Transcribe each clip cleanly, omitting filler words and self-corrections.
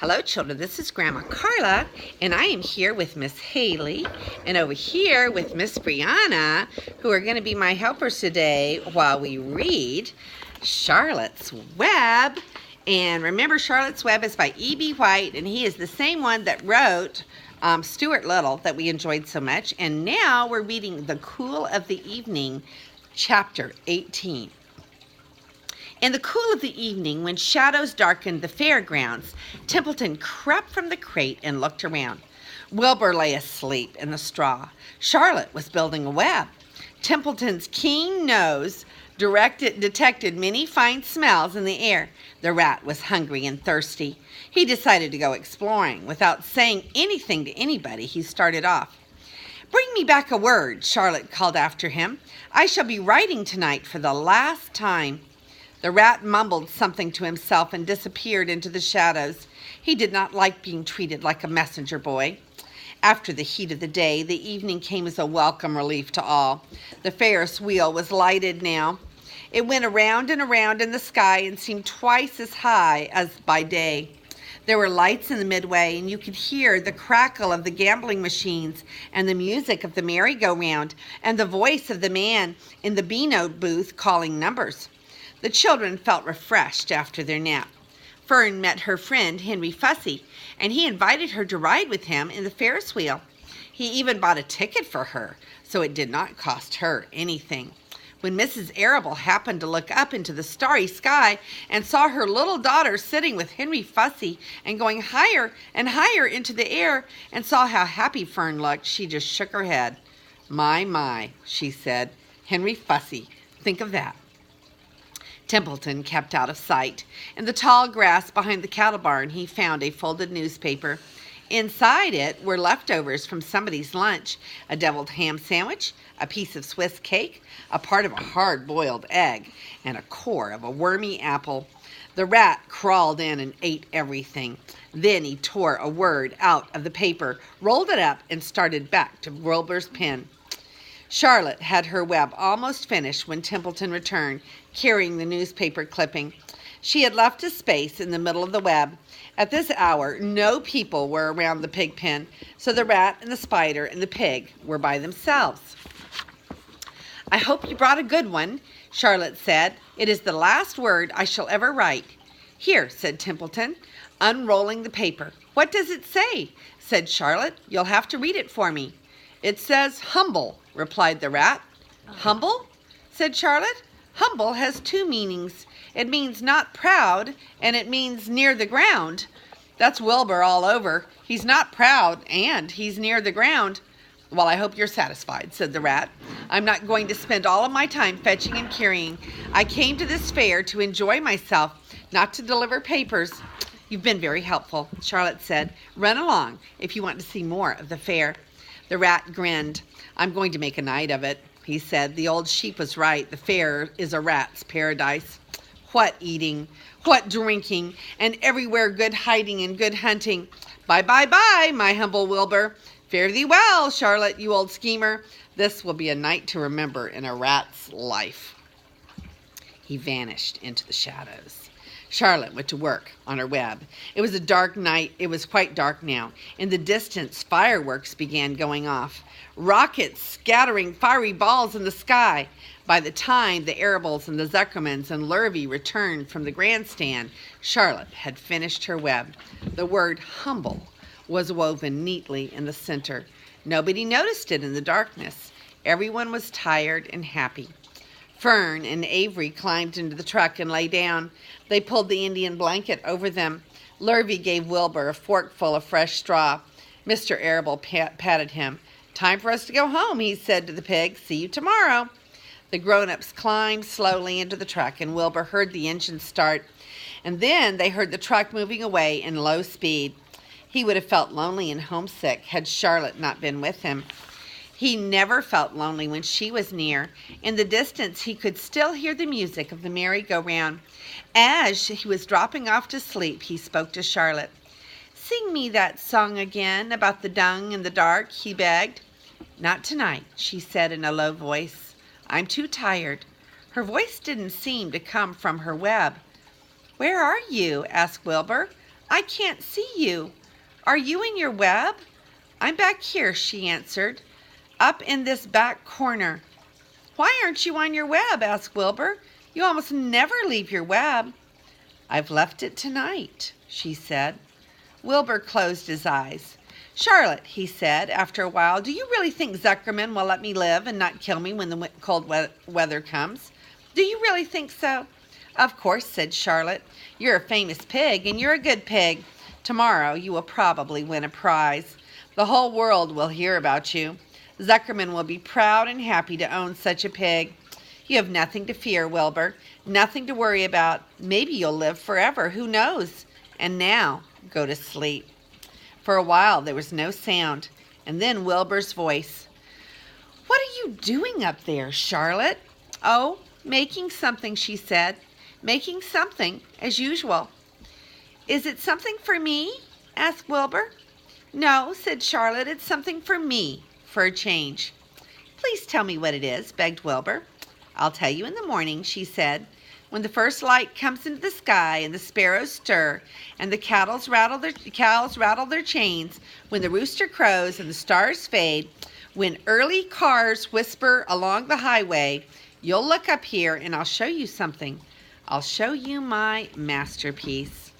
Hello children, this is Grandma Carla, and I am here with Miss Haley, and over here with Miss Brianna, who are going to be my helpers today while we read Charlotte's Web. And remember, Charlotte's Web is by E.B. White, and he is the same one that wrote Stuart Little that we enjoyed so much. And now we're reading The Cool of the Evening, Chapter 18. In the cool of the evening, when shadows darkened the fairgrounds, Templeton crept from the crate and looked around. Wilbur lay asleep in the straw. Charlotte was building a web. Templeton's keen nose detected many fine smells in the air. The rat was hungry and thirsty. He decided to go exploring. Without saying anything to anybody, he started off. "Bring me back a word," Charlotte called after him. "I shall be writing tonight for the last time." The rat mumbled something to himself and disappeared into the shadows. He did not like being treated like a messenger boy. After the heat of the day, the evening came as a welcome relief to all. The Ferris wheel was lighted now. It went around and around in the sky and seemed twice as high as by day. There were lights in the midway, and you could hear the crackle of the gambling machines and the music of the merry-go-round and the voice of the man in the B-note booth calling numbers. The children felt refreshed after their nap. Fern met her friend Henry Fussy, and he invited her to ride with him in the Ferris wheel. He even bought a ticket for her, so it did not cost her anything. When Mrs. Arable happened to look up into the starry sky and saw her little daughter sitting with Henry Fussy and going higher and higher into the air and saw how happy Fern looked, she just shook her head. My, she said. Henry Fussy, think of that. Templeton kept out of sight. In the tall grass behind the cattle barn, he found a folded newspaper. Inside it were leftovers from somebody's lunch, a deviled ham sandwich, a piece of Swiss cake, a part of a hard-boiled egg, and a core of a wormy apple. The rat crawled in and ate everything. Then he tore a word out of the paper, rolled it up, and started back to Wilbur's pen. Charlotte had her web almost finished when Templeton returned, carrying the newspaper clipping. She had left a space in the middle of the web. At this hour, no people were around the pig pen, so the rat and the spider and the pig were by themselves. "I hope you brought a good one," Charlotte said. "It is the last word I shall ever write." "Here," said Templeton, unrolling the paper. "What does it say?" said Charlotte. "You'll have to read it for me." "It says humble," replied the rat. "Humble?" said Charlotte. "Humble has two meanings. It means not proud, and it means near the ground. That's Wilbur all over. He's not proud, and he's near the ground." "Well, I hope you're satisfied," said the rat. "I'm not going to spend all of my time fetching and carrying. I came to this fair to enjoy myself, not to deliver papers." "You've been very helpful," Charlotte said. "Run along if you want to see more of the fair." The rat grinned. "I'm going to make a night of it," he said. "The old sheep was right. The fair is a rat's paradise. What eating, what drinking, and everywhere good hiding and good hunting. Bye, my humble Wilbur. Fare thee well, Charlotte, you old schemer. This will be a night to remember in a rat's life." He vanished into the shadows. Charlotte went to work on her web. It was a dark night. It was quite dark now. In the distance, fireworks began going off, rockets scattering fiery balls in the sky. By the time the Arables and the Zuckermans and Lurvy returned from the grandstand, Charlotte had finished her web. The word humble was woven neatly in the center. Nobody noticed it in the darkness. Everyone was tired and happy. Fern and Avery climbed into the truck and lay down. They pulled the Indian blanket over them. Lurvy gave Wilbur a forkful of fresh straw. Mr. Arable patted him. "Time for us to go home," he said to the pig. "See you tomorrow." The grown-ups climbed slowly into the truck, and Wilbur heard the engine start. And then they heard the truck moving away in low speed. He would have felt lonely and homesick had Charlotte not been with him. He never felt lonely when she was near. In the distance, he could still hear the music of the merry-go-round. As he was dropping off to sleep, he spoke to Charlotte. "Sing me that song again about the dung in the dark," he begged. "Not tonight," she said in a low voice. "I'm too tired." Her voice didn't seem to come from her web. "Where are you?" asked Wilbur. I can't see you. Are you in your web? I'm back here, she answered, up in this back corner. Why aren't you on your web? Asked Wilbur. You almost never leave your web. I've left it tonight, she said. Wilbur closed his eyes. Charlotte, he said after a while, do you really think Zuckerman will let me live and not kill me when the cold weather comes? Do you really think so? Of course, said Charlotte. You're a famous pig, and you're a good pig. Tomorrow you will probably win a prize. The whole world will hear about you. Zuckerman will be proud and happy to own such a pig. You have nothing to fear, Wilbur. Nothing to worry about. Maybe you'll live forever. Who knows? And now, go to sleep. For a while there was no sound, and then Wilbur's voice. What are you doing up there, Charlotte? Oh, making something, she said. Making something, as usual. Is it something for me? Asked Wilbur. No, said Charlotte, it's something for me, for a change. Please tell me what it is, begged Wilbur. I'll tell you in the morning, she said. When the first light comes into the sky and the sparrows stir and the cows rattle their chains, when the rooster crows and the stars fade, when early cars whisper along the highway, you'll look up here and I'll show you something. I'll show you my masterpiece.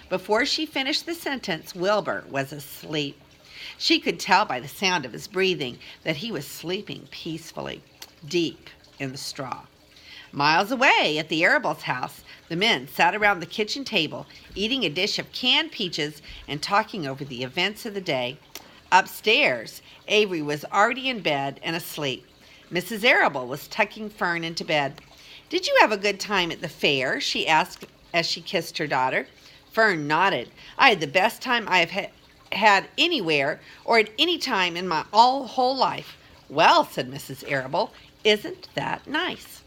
Before she finished the sentence, Wilbur was asleep. She could tell by the sound of his breathing that he was sleeping peacefully, deep in the straw. Miles away at the Arable's house, the men sat around the kitchen table, eating a dish of canned peaches and talking over the events of the day. Upstairs, Avery was already in bed and asleep. Mrs. Arable was tucking Fern into bed. Did you have a good time at the fair? She asked as she kissed her daughter. Fern nodded. I had the best time I have had anywhere or at any time in my whole life. Well, said Mrs. Arable, isn't that nice?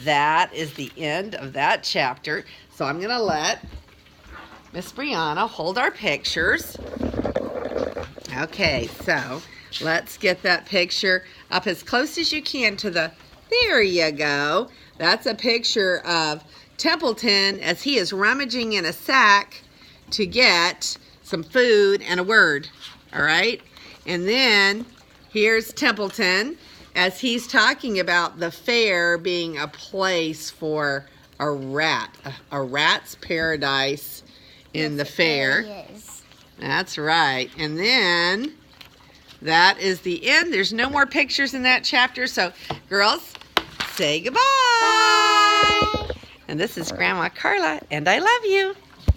That is the end of that chapter. So I'm going to let Miss Brianna hold our pictures. Okay, so let's get that picture up as close as you can to the... There you go. That's a picture of Templeton as he is rummaging in a sack to get some food and a word. All right? And then here's Templeton as he's talking about the fair being a place for a rat's paradise in the fair. Yes. That's right. And then that is the end. There's no more pictures in that chapter. So, girls, say goodbye. Bye. And this is Grandma Carla, and I love you.